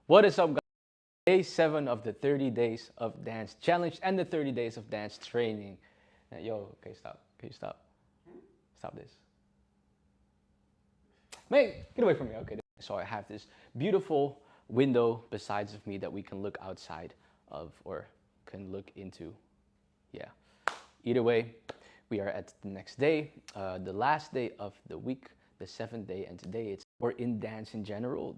What is up, guys? Day 7 of the 30 Days of Dance Challenge and the 30 Days of Dance Training. Yo, okay, stop. Can you stop? Stop this. Man, get away from me. Okay, so I have this beautiful window besides of me that we can look outside of or can look into. Yeah. Either way, we are at the next day, the last day of the week, the 7th day, and today we're in dance in general.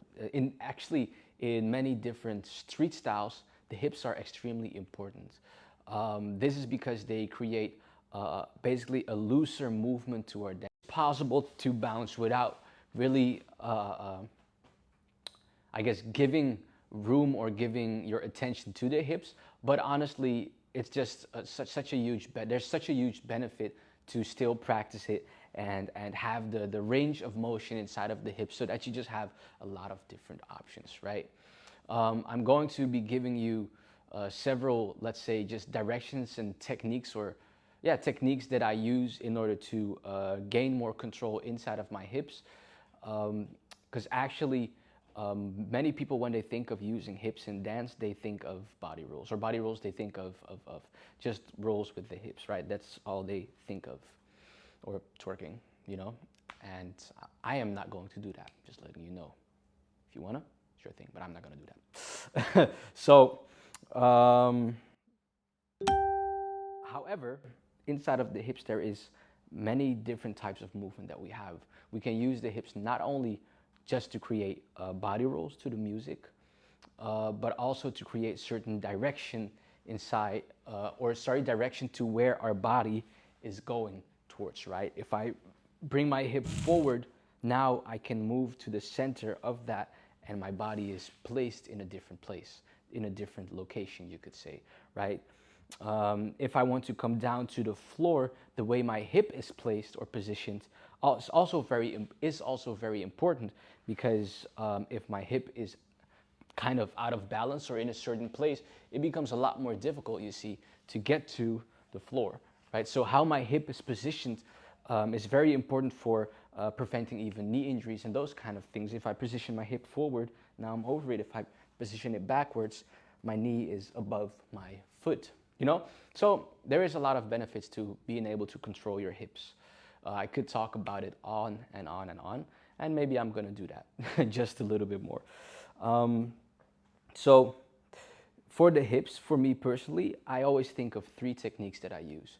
In many different street styles, the hips are extremely important. This is because they create basically a looser movement to our dance. It's possible to bounce without really, I guess, giving room or giving your attention to the hips, but honestly, it's just such a huge there's such a huge benefit to still practice it and have the range of motion inside of the hips so that you just have a lot of different options, right? I'm going to be giving you several, let's say, just directions and techniques techniques that I use in order to gain more control inside of my hips. Because actually, many people, when they think of using hips in dance, they think of body rolls, or body rolls, they think of just rolls with the hips, right? That's all they think of, or twerking, you know? And I am not going to do that, just letting you know. If you wanna, sure thing, but I'm not gonna do that. So, however, inside of the hips, there is many different types of movement that we have. We can use the hips not only just to create body rolls to the music, but also to create certain direction inside, direction to where our body is going towards, right? If I bring my hip forward, now I can move to the center of that and my body is placed in a different place, in a different location, you could say, right? If I want to come down to the floor, the way my hip is placed or positioned is also very important, because if my hip is kind of out of balance or in a certain place, it becomes a lot more difficult, you see, to get to the floor, right? So how my hip is positioned is very important for preventing even knee injuries and those kind of things. If I position my hip forward, now I'm over it. If I position it backwards, my knee is above my foot, you know? So there is a lot of benefits to being able to control your hips. I could talk about it on and on and on, and maybe I'm gonna do that just a little bit more. So for the hips, for me personally, I always think of 3 techniques that I use: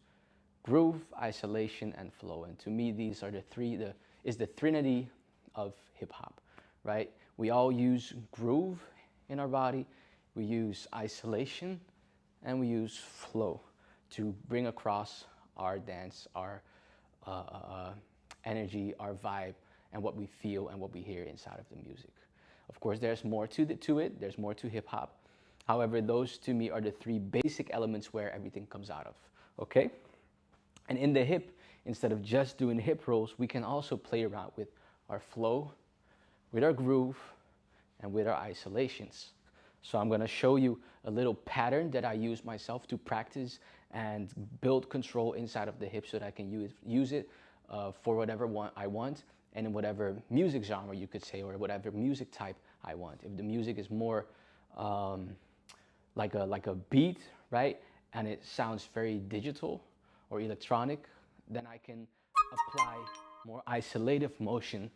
groove, isolation, and flow. And to me, these are the trinity of hip hop, right? We all use groove in our body, we use isolation, and we use flow to bring across our dance, our energy, our vibe, and what we feel and what we hear inside of the music. Of course, there's more to it, there's more to hip hop. However, those to me are the 3 basic elements where everything comes out of, okay? And in the hip, instead of just doing hip rolls, we can also play around with our flow, with our groove, and with our isolations. So I'm gonna show you a little pattern that I use myself to practice and build control inside of the hip so that I can use it for whatever I want, and in whatever music genre, you could say, or whatever music type I want. If the music is more like a beat, right, and it sounds very digital or electronic, then I can apply more isolated motion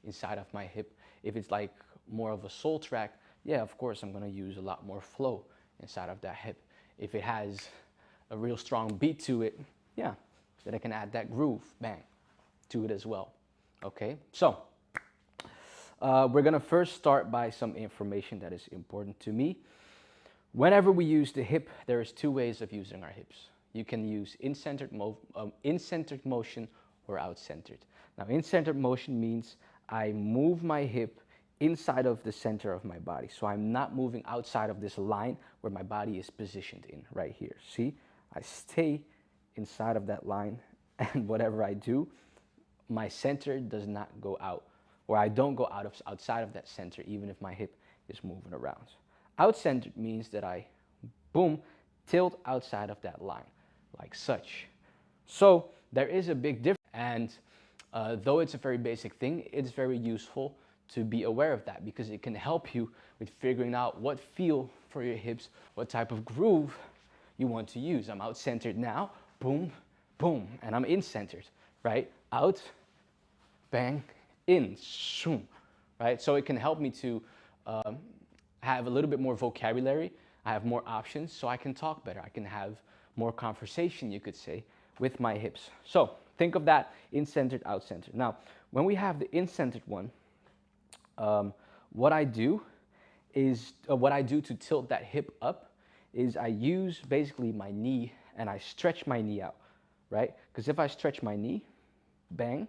inside of my hip. If it's like more of a soul track, yeah, of course, I'm gonna use a lot more flow inside of that hip. If it has a real strong beat to it, yeah, then I can add that groove, bang, to it as well, okay? So, we're gonna first start by some information that is important to me. Whenever we use the hip, there is 2 ways of using our hips. You can use in-centered motion or out-centered. Now, in-centered motion means I move my hip inside of the center of my body. So I'm not moving outside of this line where my body is positioned in, right here. See, I stay inside of that line, and whatever I do, my center does not go out, or I don't go outside of that center, even if my hip is moving around. Out-centered means that I, boom, tilt outside of that line, like such. So there is a big difference, and though it's a very basic thing, it's very useful to be aware of that, because it can help you with figuring out what feel for your hips, what type of groove you want to use. I'm out centered now, boom, boom, and I'm in centered, right? Out, bang, in, shoom, right? So it can help me to have a little bit more vocabulary. I have more options, so I can talk better. I can have more conversation, you could say, with my hips. So think of that in-centered, out-centered. Now, when we have the in-centered one, what I do to tilt that hip up is I use basically my knee and I stretch my knee out, right? Because if I stretch my knee, bang,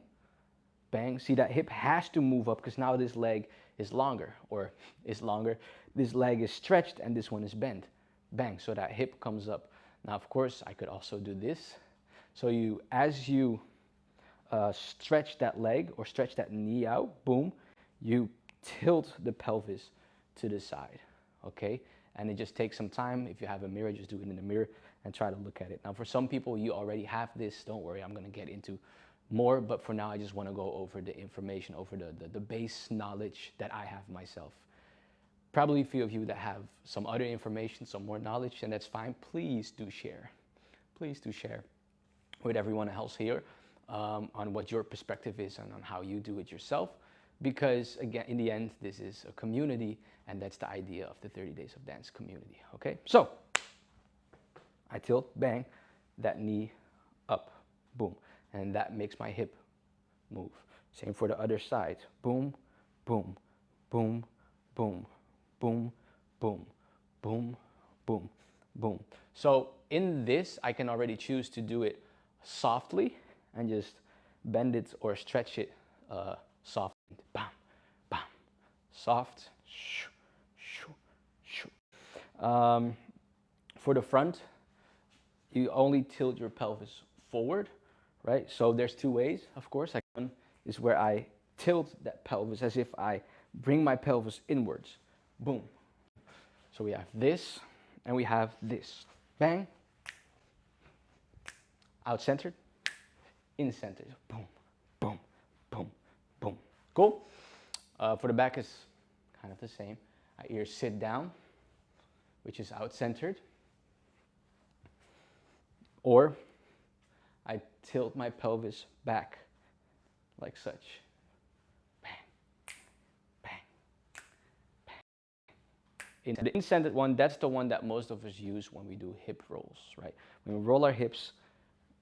bang, see that hip has to move up because now this leg is longer, or is longer. This leg is stretched and this one is bent. Bang, so that hip comes up. Now, of course, I could also do this. So as you stretch that leg or stretch that knee out, boom, you tilt the pelvis to the side, okay? And it just takes some time. If you have a mirror, just do it in the mirror and try to look at it. Now, for some people, you already have this. Don't worry, I'm gonna get into more, but for now, I just wanna go over the information, over the base knowledge that I have myself. Probably a few of you that have some other information, some more knowledge, and that's fine. Please do share. Please do share with everyone else here on what your perspective is and on how you do it yourself. Because again, in the end, this is a community, and that's the idea of the 30 Days of Dance community, okay? So, I tilt, bang, that knee up, boom. And that makes my hip move. Same for the other side. Boom, boom, boom, boom, boom, boom, boom, boom, boom. So in this, I can already choose to do it softly and just bend it or stretch it softly. Bam, bam, soft. Shoo, shoo, shoo. For the front, you only tilt your pelvis forward, right? So there's two ways, of course. One is where I tilt that pelvis as if I bring my pelvis inwards. Boom. So we have this and we have this. Bang. Out-centered, in-centered. Boom, boom, boom, boom. Cool? For the back is kind of the same. I either sit down, which is out-centered, or I tilt my pelvis back like such. Bang, bang, bang. The in-centered one, that's the one that most of us use when we do hip rolls, right? When we roll our hips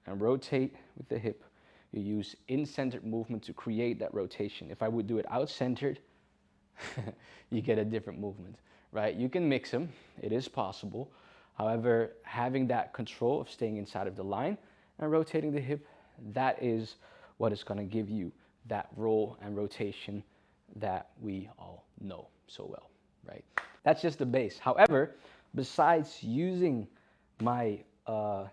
and rotate with the hip, you use in-centered movement to create that rotation. If I would do it out-centered, you get a different movement, right? You can mix them, it is possible. However, having that control of staying inside of the line and rotating the hip, that is what is going to give you that roll and rotation that we all know so well, right? That's just the base. However, besides using my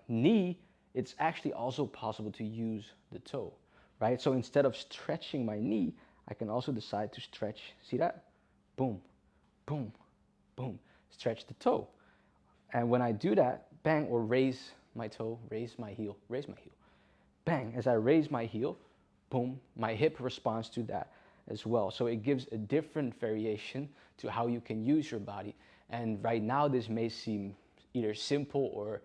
knee, it's actually also possible to use the toe, right? So instead of stretching my knee, I can also decide to stretch, see that? Boom, boom, boom, stretch the toe. And when I do that, bang, or raise my toe, raise my heel, bang, as I raise my heel, boom, my hip responds to that as well. So it gives a different variation to how you can use your body. And right now, this may seem either simple or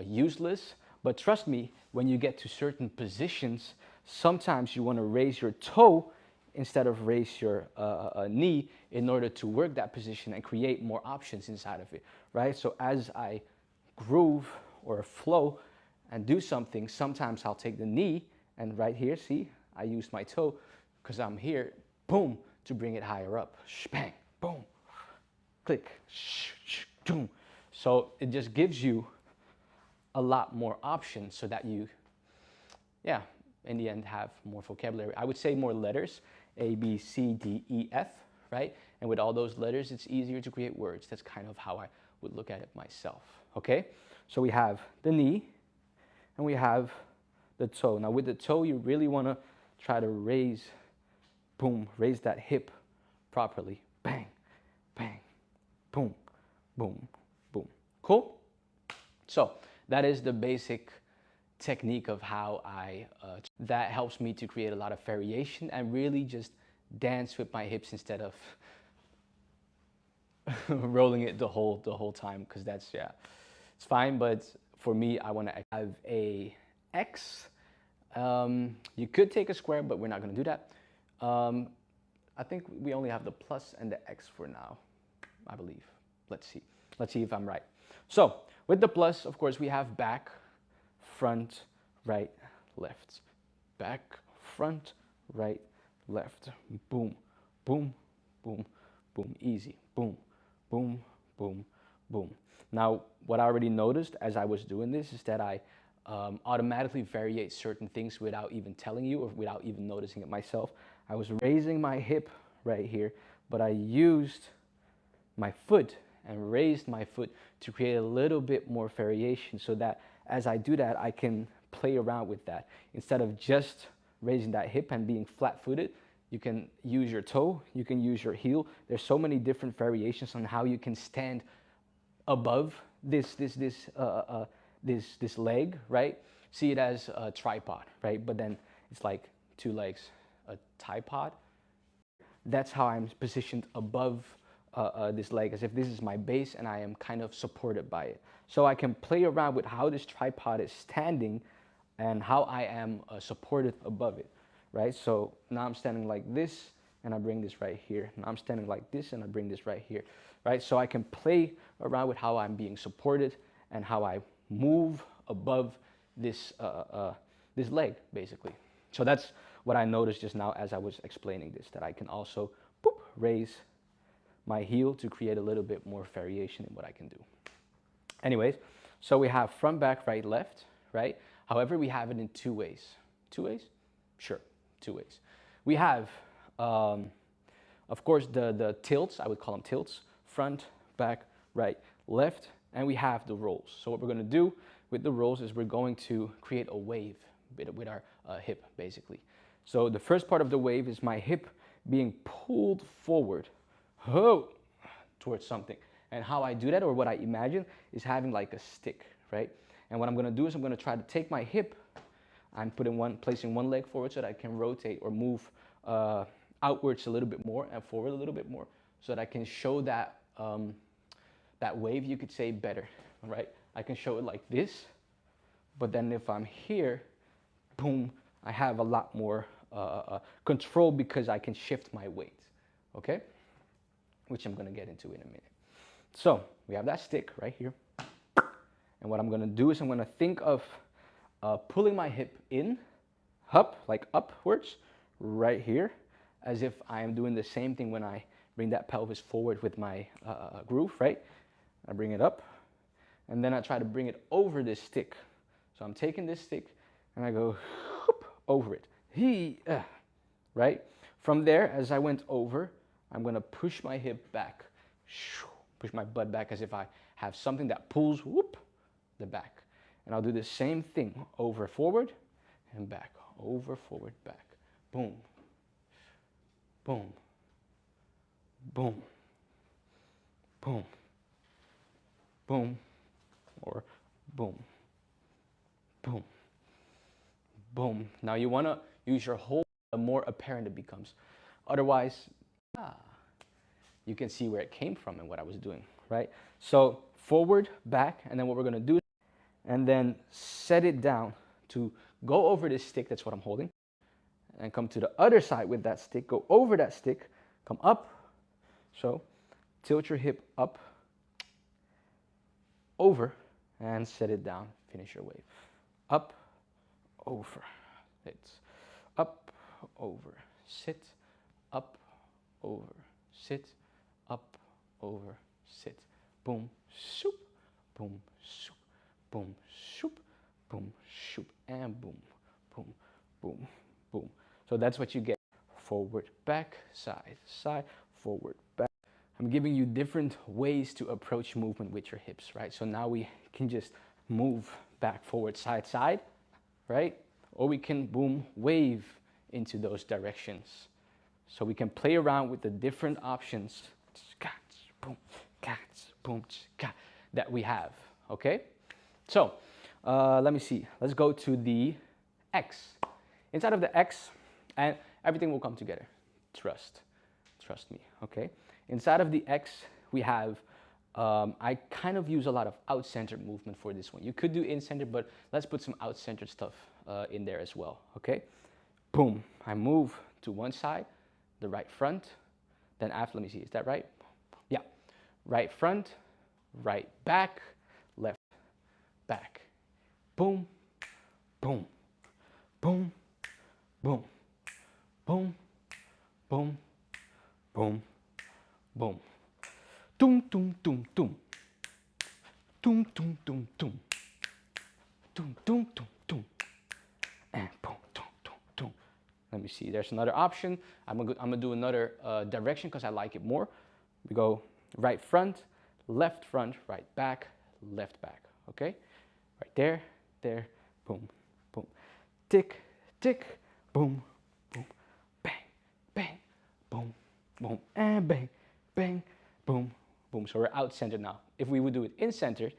useless, but trust me, when you get to certain positions, sometimes you want to raise your toe instead of raise your knee in order to work that position and create more options inside of it, right? So as I groove or flow and do something, sometimes I'll take the knee and right here, see, I use my toe because I'm here, boom, to bring it higher up. Bang, boom, click, boom. So it just gives you a lot more options so that you, yeah, in the end have more vocabulary. I would say more letters, A, B, C, D, E, F, right? And with all those letters, it's easier to create words. That's kind of how I would look at it myself, okay? So we have the knee and we have the toe. Now with the toe, you really wanna try to raise, boom, raise that hip properly. Bang, bang, boom, boom, boom. Cool? So that is the basic technique of how that helps me to create a lot of variation and really just dance with my hips instead of rolling it the whole time, because that's, yeah, it's fine. But for me, I want to have a X. You could take a square, but we're not going to do that. I think we only have the plus and the X for now, I believe. Let's see if I'm right. So with the plus, of course, we have back, front, right, left. Back, front, right, left. Boom, boom, boom, boom. Easy. Boom, boom, boom, boom. Now, what I already noticed as I was doing this is that I automatically variate certain things without even telling you or without even noticing it myself. I was raising my hip right here, but I used my foot and raised my foot to create a little bit more variation, so that as I do that, I can play around with that. Instead of just raising that hip and being flat-footed, you can use your toe, you can use your heel. There's so many different variations on how you can stand above this leg, right? See it as a tripod, right? But then it's like two legs, a tripod. That's how I'm positioned above this leg, as if this is my base and I am kind of supported by it. So I can play around with how this tripod is standing and how I am supported above it, right? So now I'm standing like this and I bring this right here. Now I'm standing like this and I bring this right here, right? So I can play around with how I'm being supported and how I move above this, this leg, basically. So that's what I noticed just now as I was explaining this, that I can also boop, raise my heel to create a little bit more variation in what I can do. Anyways, so we have front, back, right, left, right? However, we have it in two ways. Two ways? Sure, two ways. We have, of course, the tilts. I would call them tilts. Front, back, right, left. And we have the rolls. So what we're going to do with the rolls is we're going to create a wave with our hip, basically. So the first part of the wave is my hip being pulled forward, towards something. And how I do that, or what I imagine, is having like a stick, right? And what I'm going to do is I'm going to try to take my hip, I'm placing one leg forward so that I can rotate or move outwards a little bit more and forward a little bit more, so that I can show that that wave, you could say, better, right? I can show it like this, but then if I'm here, boom, I have a lot more control because I can shift my weight, okay? Which I'm going to get into in a minute. So we have that stick right here. And what I'm going to do is I'm going to think of pulling my hip in, up, like upwards, right here, as if I am doing the same thing when I bring that pelvis forward with my groove, right? I bring it up, and then I try to bring it over this stick. So I'm taking this stick, and I go over it, right? From there, as I went over, I'm going to push my hip back, push my butt back as if I have something that pulls, the back. And I'll do the same thing, over, forward, and back, over, forward, back. Boom, boom, boom, boom, boom, or boom, boom, boom. Now you want to use your whole, the more apparent it becomes. Otherwise, you can see where it came from and what I was doing, right? So forward, back, and then what we're going to do, and then set it down to go over this stick, that's what I'm holding, and come to the other side with that stick, go over that stick, come up, so tilt your hip up, over, and set it down, finish your wave. Up, over, it's up, over, sit, up, over, sit, up, over, sit. Boom, shoop, boom, shoop, boom, shoop, boom, shoop, and boom, boom, boom, boom. So that's what you get. Forward, back, side, side, forward, back. I'm giving you different ways to approach movement with your hips, right? So now we can just move back, forward, side, side, right? Or we can, boom, wave into those directions. So we can play around with the different options, boom, boom, that we have, okay? So let me see. Let's go to the X. Inside of the X, and everything will come together. trust me, okay? Inside of the X, we have, I kind of use a lot of out-centered movement for this one. You could do in-centered, but let's put some out-centered stuff in there as well, okay? Boom, I move to one side, the right front, then after, let me see, is that right? Yeah, right front, right back, left back. Boom, boom, boom, boom, boom, boom, boom, boom. Tum, tum, tum, tum. Tum, tum, tum, tum. Tum, tum, tum, tum. And boom, tum, tum, tum. Let me see, there's another option. I'm gonna do another direction because I like it more. We go right front, right back, left back, okay? Right there, there, boom, boom. Tick, tick, boom, boom, bang, bang, boom, boom, and bang, bang, boom, boom. So we're out centered now. If we would do it in center,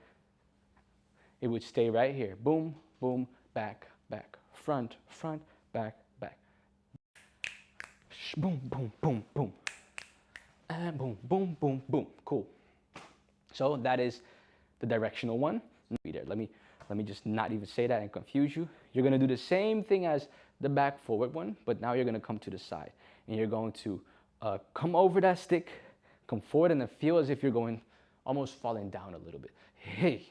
it would stay right here. Boom, boom, back, back, front, front, back, back. Boom, boom, boom, boom. And boom, boom, boom, boom. Cool. So that is the directional one. Let me just not even say that and confuse you. You're gonna do the same thing as the back forward one, but now you're gonna come to the side. And you're going to come over that stick, come forward, and then feel as if you're going, almost falling down a little bit. Hey.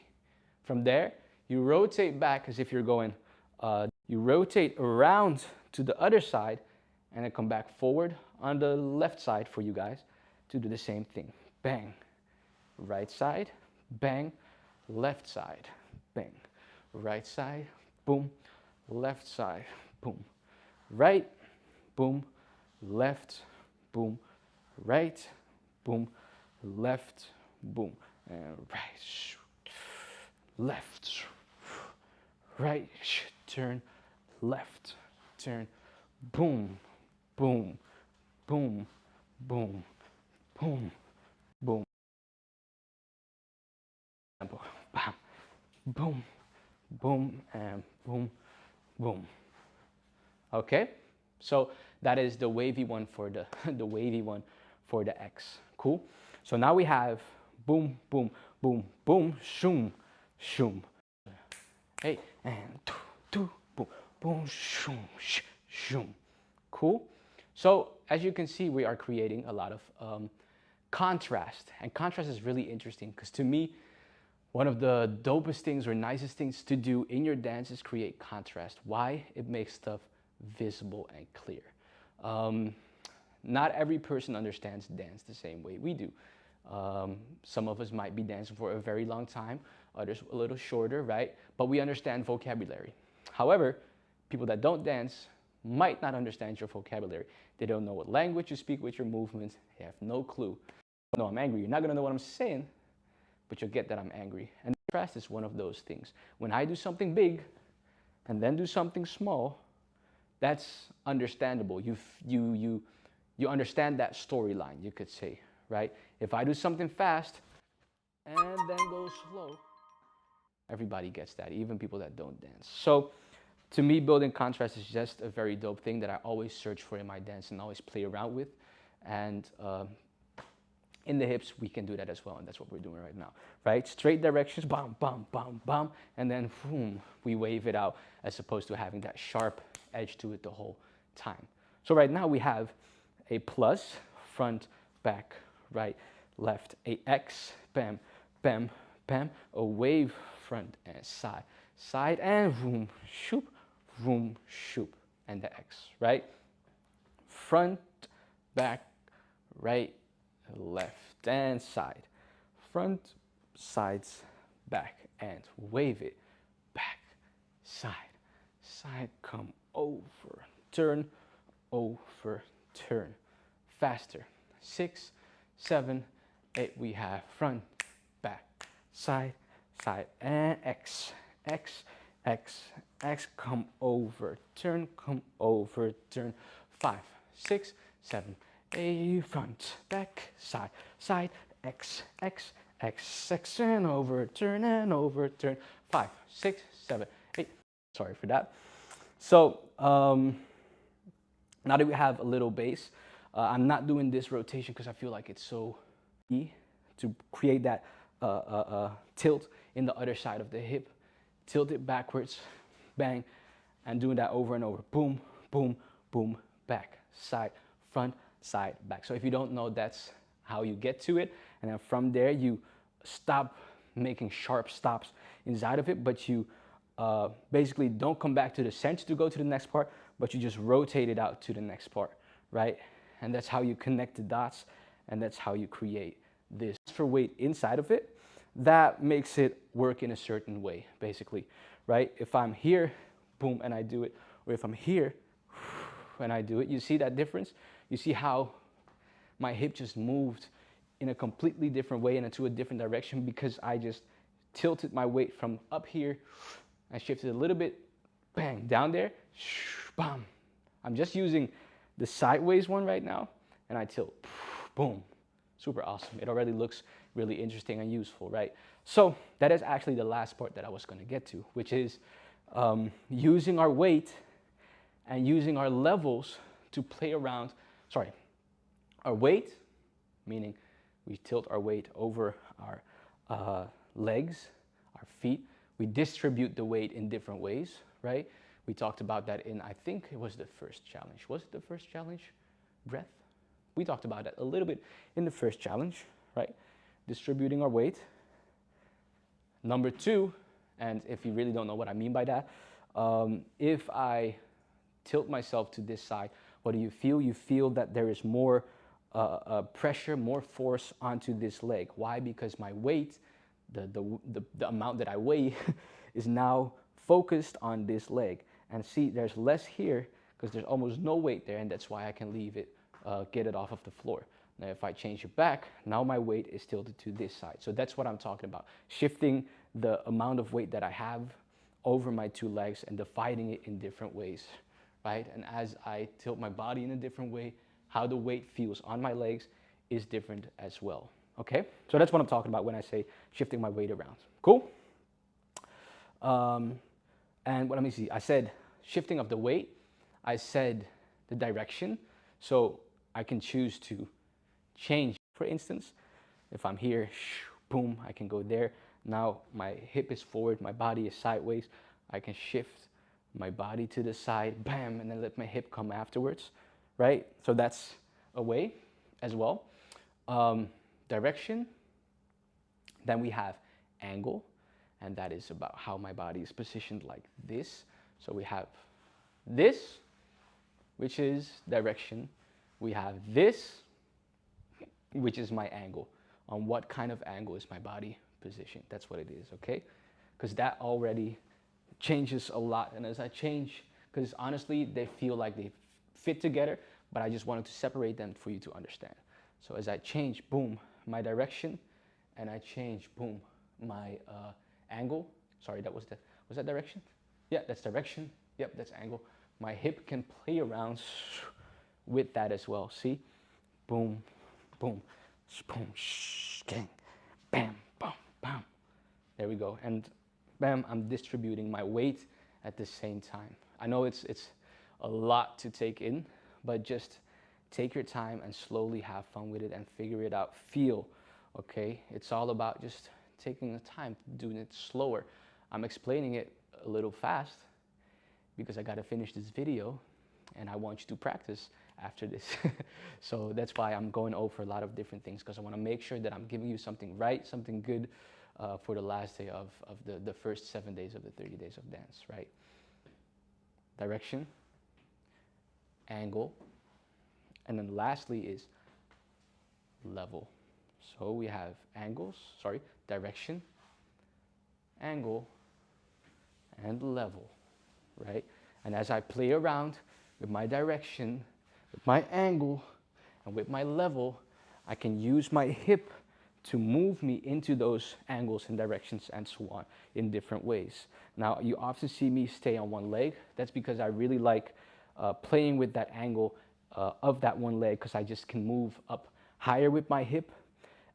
From there, you rotate back as if you're going, you rotate around to the other side, and then come back forward on the left side for you guys to do the same thing. Bang. Right side, bang. Left side, bang. Right side, boom. Left side, boom. Right, boom. Left, boom. Right, boom. Left, boom. And right, left, right, turn, left, turn, boom, boom, boom, boom, boom, boom. Bam, boom, boom, and boom, boom. Okay, so that is the wavy one for the the wavy one for the X. Cool. So now we have boom, boom, boom, boom, shoom, shoom. Hey, and two, boom, boom, shoom, shoom. Cool. So as you can see, we are creating a lot of contrast, and contrast is really interesting because to me, one of the dopest things or nicest things to do in your dance is create contrast. Why? It makes stuff visible and clear. Not every person understands dance the same way we do. Some of us might be dancing for a very long time, others a little shorter, right? But we understand vocabulary. However, people that don't dance might not understand your vocabulary. They don't know what language you speak with your movements. They have no clue. No, I'm angry. You're not gonna know what I'm saying, but you'll get that I'm angry. And contrast is one of those things. When I do something big and then do something small, that's understandable. You understand that storyline, you could say, right? If I do something fast and then go slow, everybody gets that, even people that don't dance. So to me, building contrast is just a very dope thing that I always search for in my dance and always play around with. And in the hips, we can do that as well, and that's what we're doing right now, right? Straight directions, bam, bam, bam, bam, and then boom, we wave it out as opposed to having that sharp edge to it the whole time. So right now we have a plus, front, back, right, left, a X, bam, bam, bam, a wave, front and side, side, and vroom, shoop, and the X, right? Front, back, right, left, and side. Front, sides, back, and wave it. Back, side, side, come over, turn, faster. 6, 7, 8, we have front, back, side, side, and X, X, X, X, come over, turn, 5, 6, 7, 8, front, back, side, side, X, X, X, X, and overturn, 5, 6, 7, 8. Sorry for that. So now that we have a little bass, I'm not doing this rotation because I feel like it's so easy to create that tilt in the other side of the hip, tilt it backwards, bang, and doing that over and over. Boom, boom, boom, back, side, front, side, back. So if you don't know, that's how you get to it. And then from there, you stop making sharp stops inside of it, but you basically don't come back to the center to go to the next part, but you just rotate it out to the next part, right? And that's how you connect the dots, and that's how you create this transfer weight inside of it. That makes it work in a certain way, basically, right? If I'm here, boom, and I do it, or if I'm here, and I do it, you see that difference? You see how my hip just moved in a completely different way and into a different direction because I just tilted my weight from up here. I shifted a little bit, bang, down there, bam. I'm just using the sideways one right now, and I tilt, boom. Super awesome. It already looks really interesting and useful, right? So that is actually the last part that I was going to get to, which is using our weight and using our levels to play around. Sorry, our weight, meaning we tilt our weight over our legs, our feet. We distribute the weight in different ways, right? We talked about that in, I think it was the first challenge. Was it the first challenge? Breath? We talked about that a little bit in the first challenge, right? Distributing our weight. Number two, and if you really don't know what I mean by that, if I tilt myself to this side, what do you feel? You feel that there is more pressure, more force onto this leg. Why? Because my weight, the amount that I weigh is now focused on this leg. And see, there's less here because there's almost no weight there, and that's why I can leave it, get it off of the floor. Now, if I change it back, now my weight is tilted to this side. So that's what I'm talking about. Shifting the amount of weight that I have over my two legs and dividing it in different ways, right? And as I tilt my body in a different way, how the weight feels on my legs is different as well, okay? So that's what I'm talking about when I say shifting my weight around. Cool? And let me see, I said shifting of the weight, I said the direction, so I can choose to change. For instance, if I'm here, boom, I can go there. Now my hip is forward, my body is sideways. I can shift my body to the side, bam, and then let my hip come afterwards, right? So that's a way as well. Direction, then we have angle, and that is about how my body is positioned like this. So we have this, which is direction. We have this, which is my angle. On what kind of angle is my body positioned? That's what it is, okay? Because that already changes a lot. And as I change, because honestly, they feel like they fit together, but I just wanted to separate them for you to understand. So as I change, boom, my direction, and I change, boom, my angle. Sorry, was that direction? Yeah, that's direction. Yep, that's angle. My hip can play around with that as well. See? Boom, boom, boom, gang, bam, bam, bam. There we go. And bam, I'm distributing my weight at the same time. I know it's a lot to take in, but just take your time and slowly have fun with it and figure it out. Feel, okay? It's all about just taking the time, doing it slower. I'm explaining it a little fast because I got to finish this video and I want you to practice after this. So that's why I'm going over a lot of different things, because I want to make sure that I'm giving you something right, something good for the last day of the first 7 days of the 30 days of dance, right? Direction, angle, and then lastly is level. So we have direction, angle, and level, right? And as I play around with my direction, with my angle, and with my level, I can use my hip to move me into those angles and directions and so on in different ways. Now, you often see me stay on one leg. That's because I really like playing with that angle of that one leg, because I just can move up higher with my hip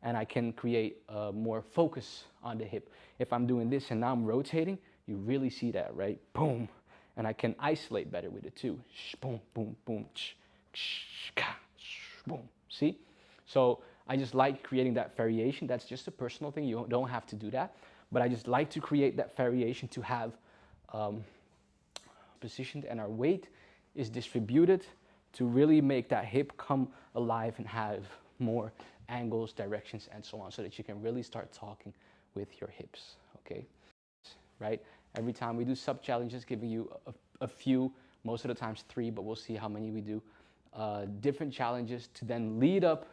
and I can create more focus on the hip. If I'm doing this and now I'm rotating, you really see that, right? Boom. And I can isolate better with it too. Boom, boom, boom. boom. See? So I just like creating that variation. That's just a personal thing. You don't have to do that. But I just like to create that variation to have positioned, and our weight is distributed to really make that hip come alive and have more angles, directions, and so on, so that you can really start talking with your hips, okay? Right? Every time we do sub challenges, giving you a few, most of the times 3, but we'll see how many we do, different challenges to then lead up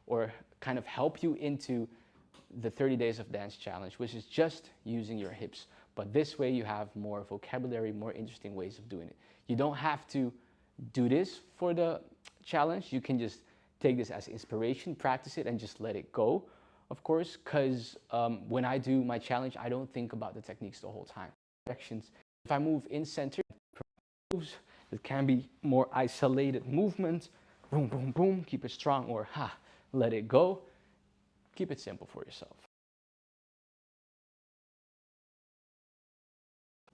or kind of help you into the 30 Days of Dance Challenge, which is just using your hips. But this way you have more vocabulary, more interesting ways of doing it. You don't have to do this for the challenge. You can just take this as inspiration, practice it, and just let it go, of course, because when I do my challenge, I don't think about the techniques the whole time. Directions. If I move in center, moves, it can be more isolated movement. Boom, boom, boom, keep it strong, or let it go. Keep it simple for yourself.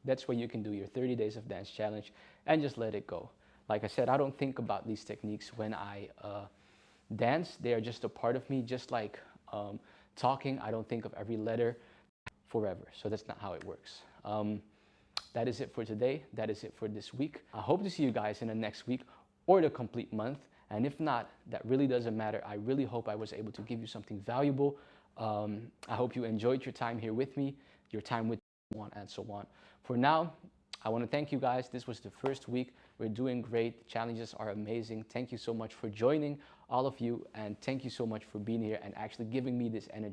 That's where you can do your 30 Days of Dance Challenge and just let it go. Like I said, I don't think about these techniques when I dance. They are just a part of me, just like talking. I don't think of every letter forever. So that's not how it works. That is it for today. That is it for this week. I hope to see you guys in the next week or the complete month. And if not, that really doesn't matter. I really hope I was able to give you something valuable. I hope you enjoyed your time here with me, your time with one, and so on. For now, I want to thank you guys. This was the first week. We're doing great. The challenges are amazing. Thank you so much for joining, all of you. And thank you so much for being here and actually giving me this energy.